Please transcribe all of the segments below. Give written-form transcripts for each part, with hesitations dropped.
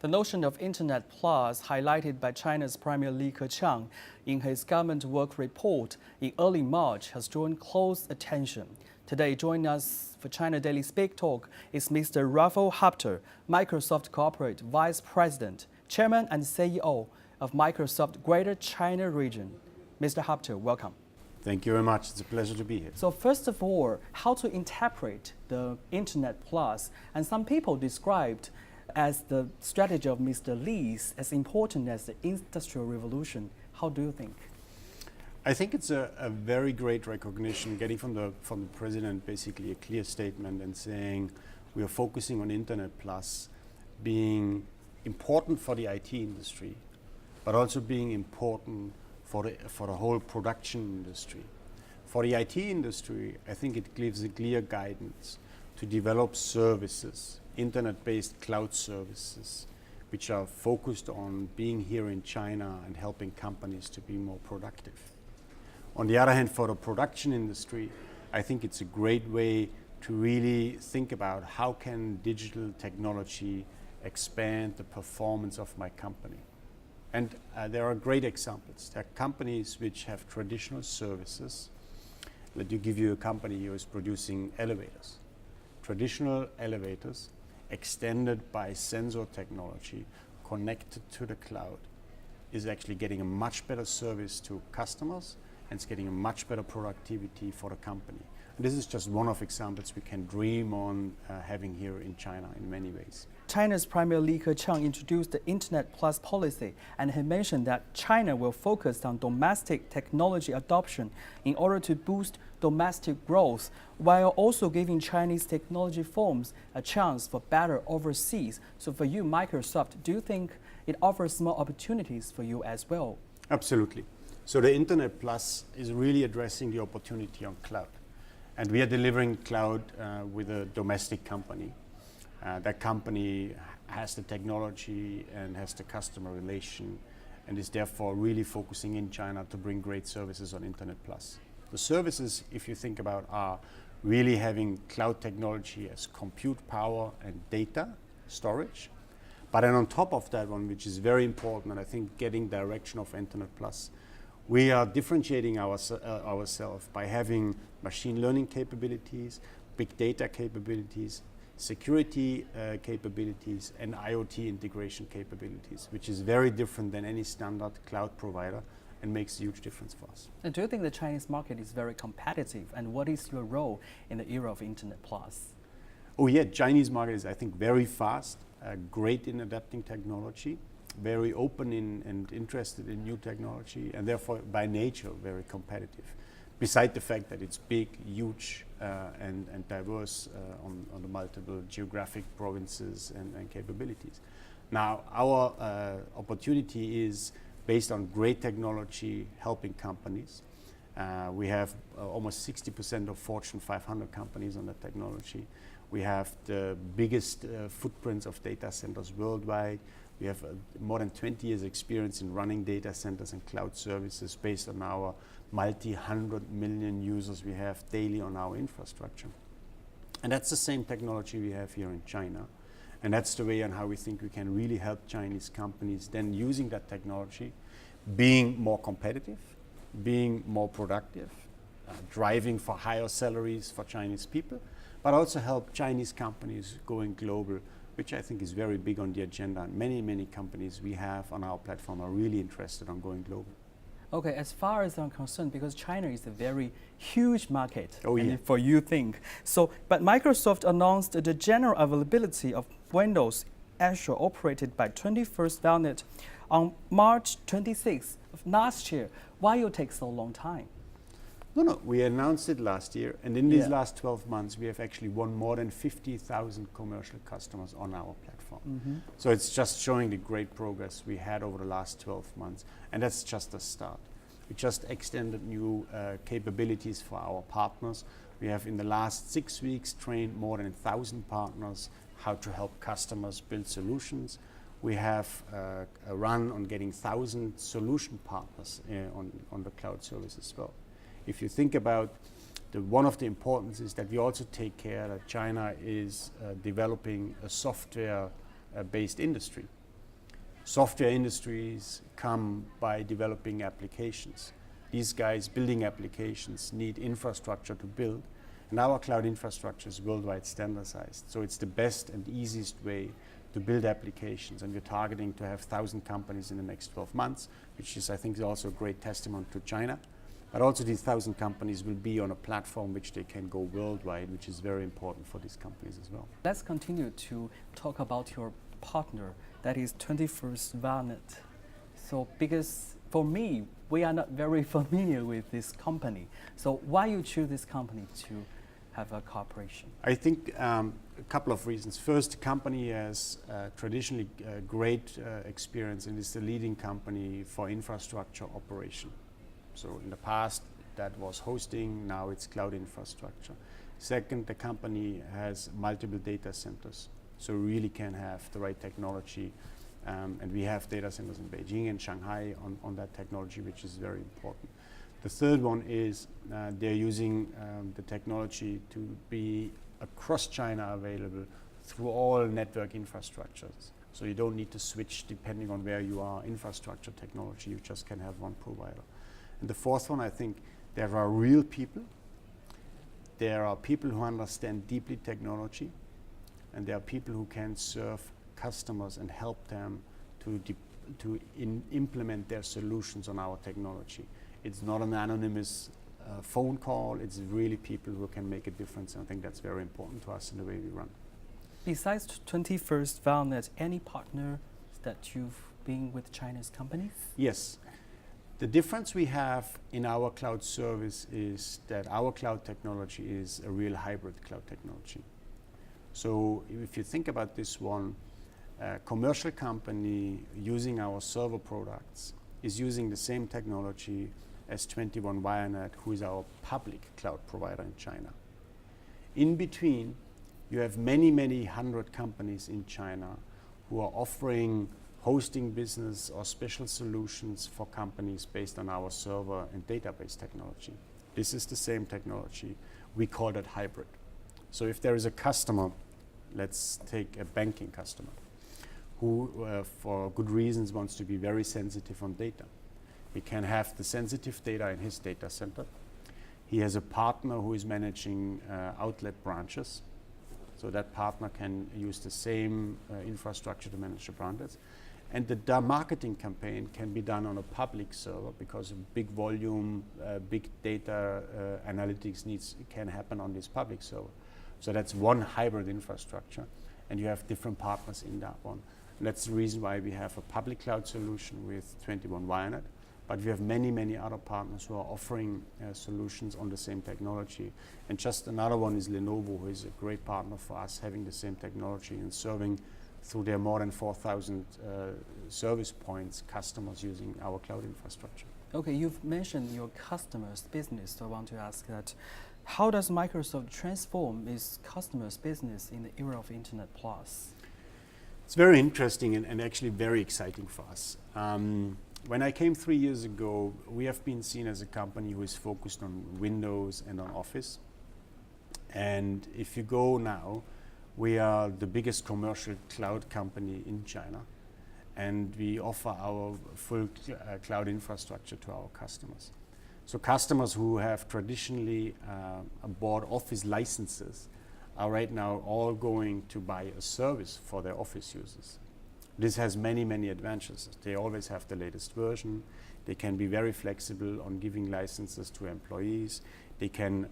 The notion of Internet Plus, highlighted by China's Premier Li Keqiang in his government work report in early March, has drawn close attention. Today, joining us for China Daily Speak Talk is Mr. Ralph Haupter, Microsoft Corporate Vice President, Chairman and CEO of Microsoft Greater China Region. Mr. Haupter, welcome. Thank you very much. It's a pleasure to be here. So first of all, how to interpret the Internet Plus? And some people described as the strategy of Mr. Li's as important as the Industrial Revolution. How do you think? I think it's a very great recognition, getting from the president basically a clear statement and saying we are focusing on Internet Plus being important for the IT industry, but also being important for the whole production industry. For the IT industry, I think it gives a clear guidance to develop services, Internet-based cloud services, which are focused on being here in China and helping companies to be more productive. On the other hand, for the production industry, I think it's a great way to really think about how can digital technology expand the performance of my company. And there are great examples. There are companies which have traditional services. Let me give you a company who is producing elevators. Traditional elevators extended by sensor technology connected to the cloud is actually getting a much better service to customers and it's getting a much better productivity for the company. And this is just one of examples we can dream on having here in China in many ways. China's Premier Li Keqiang introduced the Internet Plus policy, and he mentioned that China will focus on domestic technology adoption in order to boost domestic growth, while also giving Chinese technology firms a chance for better overseas. So for you, Microsoft, do you think it offers more opportunities for you as well? Absolutely. So the Internet Plus is really addressing the opportunity on cloud. And we are delivering cloud with a domestic company. That company has the technology and has the customer relation and is therefore really focusing in China to bring great services on Internet Plus. The services, if you think about, are really having cloud technology as compute power and data storage. But then on top of that one, which is very important, and I think getting direction of Internet Plus, we are differentiating ourselves by having machine learning capabilities, big data capabilities, security capabilities, and IoT integration capabilities, which is very different than any standard cloud provider and makes a huge difference for us. And do you think the Chinese market is very competitive? And what is your role in the era of Internet Plus? Oh yeah, Chinese market is, I think, very fast, great in adapting technology, very open and interested in new technology, and therefore by nature very competitive. Beside the fact that it's big, huge, and diverse on the multiple geographic provinces and capabilities. Now, our opportunity is based on great technology helping companies. We have almost 60% of Fortune 500 companies on that technology. We have the biggest footprints of data centers worldwide. We have more than 20 years experience in running data centers and cloud services based on our multi-100 million users we have daily on our infrastructure. And that's the same technology we have here in China. And that's the way on how we think we can really help Chinese companies then using that technology, being more competitive, being more productive, driving for higher salaries for Chinese people, but also help Chinese companies going global, which I think is very big on the agenda. And many companies we have on our platform are really interested in going global. Okay, as far as I'm concerned, because China is a very huge market for you think. So, but Microsoft announced the general availability of Windows Azure operated by 21st Valnet on March 26th of last year. Why you take so long time? No, we announced it last year, and in these last 12 months, we have actually won more than 50,000 commercial customers on our platform. Mm-hmm. So it's just showing the great progress we had over the last 12 months, and that's just the start. We just extended new capabilities for our partners. We have, in the last 6 weeks, trained more than 1,000 partners how to help customers build solutions. We have a run on getting 1,000 solution partners on the cloud service as well. If you think about one of the importance is that we also take care that China is developing a software-based industry. Software industries come by developing applications. These guys building applications need infrastructure to build, and our cloud infrastructure is worldwide standardized. So it's the best and easiest way to build applications, and we're targeting to have 1,000 companies in the next 12 months, which is, I think, is also a great testament to China. But also these 1,000 companies will be on a platform which they can go worldwide, which is very important for these companies as well. Let's continue to talk about your partner, that is 21st Valnet. So because for me, we are not very familiar with this company. So why you choose this company to have a cooperation? I think a couple of reasons. First, the company has traditionally great experience and is the leading company for infrastructure operation. So in the past, that was hosting, now it's cloud infrastructure. Second, the company has multiple data centers, so really can have the right technology. And we have data centers in Beijing and Shanghai on that technology, which is very important. The third one is they're using the technology to be across China available through all network infrastructures. So you don't need to switch depending on where you are, infrastructure technology, you just can have one provider. And the fourth one, I think there are real people. There are people who understand deeply technology, and there are people who can serve customers and help them to implement their solutions on our technology. It's not an anonymous phone call, it's really people who can make a difference, and I think that's very important to us in the way we run. Besides 21st Valnet, any partner that you've been with China's companies? Yes. The difference we have in our cloud service is that our cloud technology is a real hybrid cloud technology. So if you think about this one, a commercial company using our server products is using the same technology as 21 Valnet, who is our public cloud provider in China. In between, you have many, many hundred companies in China who are offering hosting business or special solutions for companies based on our server and database technology. This is the same technology. We call that hybrid. So if there is a customer, let's take a banking customer, who for good reasons wants to be very sensitive on data. He can have the sensitive data in his data center. He has a partner who is managing outlet branches. So that partner can use the same infrastructure to manage the branches. And the marketing campaign can be done on a public server because of big volume, big data analytics needs can happen on this public server. So that's one hybrid infrastructure, and you have different partners in that one. And that's the reason why we have a public cloud solution with 21 Valnet, but we have many, many other partners who are offering solutions on the same technology. And just another one is Lenovo, who is a great partner for us, having the same technology and serving through their more than 4,000 service points, customers using our cloud infrastructure. Okay, you've mentioned your customers' business, so I want to ask that, how does Microsoft transform its customers' business in the era of Internet Plus? It's very interesting and actually very exciting for us. When I came 3 years ago, we have been seen as a company who is focused on Windows and on Office. And if you go now, we are the biggest commercial cloud company in China, and we offer our full cloud infrastructure to our customers. So customers who have traditionally bought Office licenses are right now all going to buy a service for their Office users. This has many, many advantages. They always have the latest version. They can be very flexible on giving licenses to employees. They can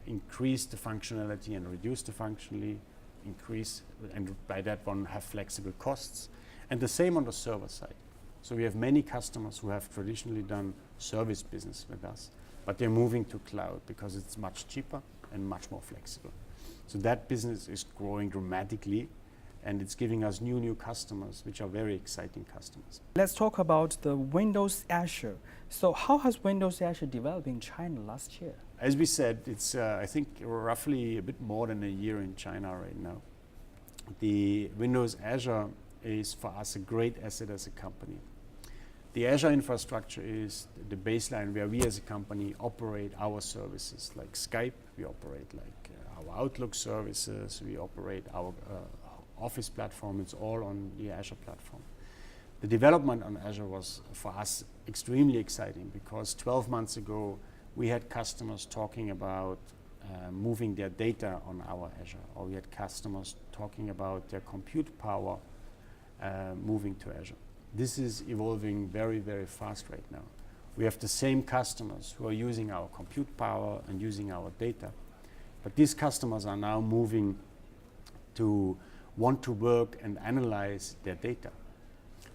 increase the functionality and reduce the functionality, increase, and by that one have flexible costs. And the same on the server side. So we have many customers who have traditionally done service business with us, but they're moving to cloud because it's much cheaper and much more flexible. So that business is growing dramatically, and it's giving us new customers, which are very exciting customers. Let's talk about the Windows Azure. So how has Windows Azure developed in China last year? As we said, it's I think roughly a bit more than a year in China right now. The Windows Azure is for us a great asset as a company. The Azure infrastructure is the baseline where we as a company operate our services like Skype, we operate like our Outlook services, we operate our Office platform, it's all on the Azure platform. The development on Azure was, for us, extremely exciting because 12 months ago, we had customers talking about moving their data on our Azure, or we had customers talking about their compute power moving to Azure. This is evolving very, very fast right now. We have the same customers who are using our compute power and using our data, but these customers are now moving to want to work and analyze their data.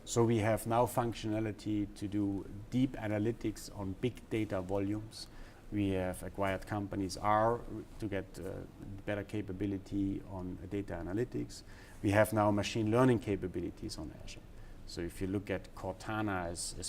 So we have now functionality to do deep analytics on big data volumes. We have acquired companies to get better capability on data analytics. We have now machine learning capabilities on Azure. So if you look at Cortana as a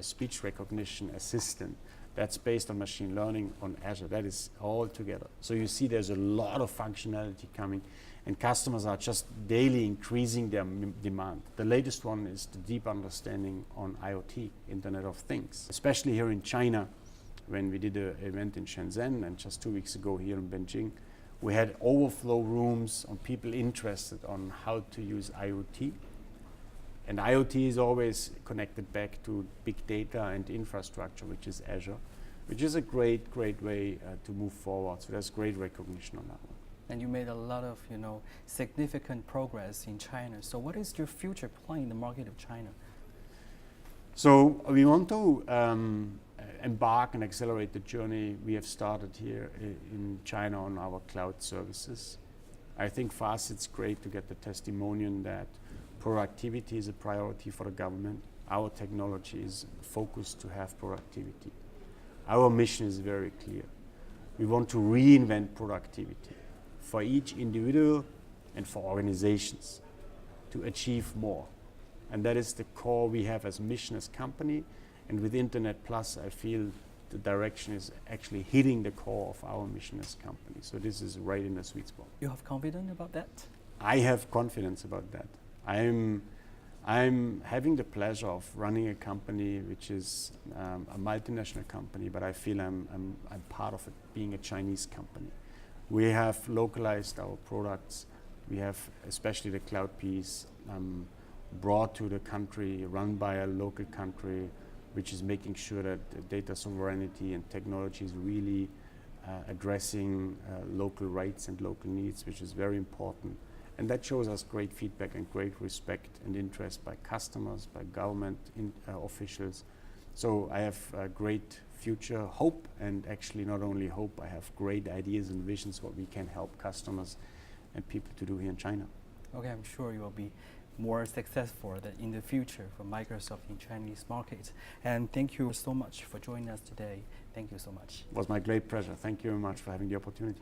speech recognition assistant, that's based on machine learning on Azure. That is all together. So you see there's a lot of functionality coming, and customers are just daily increasing their demand. The latest one is the deep understanding on IoT, Internet of Things. Especially here in China, when we did an event in Shenzhen, and just 2 weeks ago here in Beijing, we had overflow rooms on people interested on how to use IoT. And IoT is always connected back to big data and infrastructure, which is Azure, which is a great, great way to move forward. So there's great recognition on that one. And you made a lot of, significant progress in China. So what is your future plan in the market of China? So we want to embark and accelerate the journey we have started here in China on our cloud services. I think for us it's great to get the testimonial that productivity is a priority for the government. Our technology is focused to have productivity. Our mission is very clear. We want to reinvent productivity for each individual and for organizations to achieve more. And that is the core we have as mission as company. And with Internet Plus, I feel the direction is actually hitting the core of our mission as company. So this is right in the sweet spot. You have confidence about that? I have confidence about that. I'm having the pleasure of running a company which is a multinational company, but I feel I'm part of it being a Chinese company. We have localized our products. We have, especially the cloud piece, brought to the country, run by a local country, which is making sure that data sovereignty and technology is really addressing local rights and local needs, which is very important. And that shows us great feedback and great respect and interest by customers, by government officials. So I have a great future hope, and actually not only hope, I have great ideas and visions what we can help customers and people to do here in China. Okay, I'm sure you will be more successful in the future for Microsoft in Chinese market. And thank you so much for joining us today. Thank you so much. It was my great pleasure. Thank you very much for having the opportunity.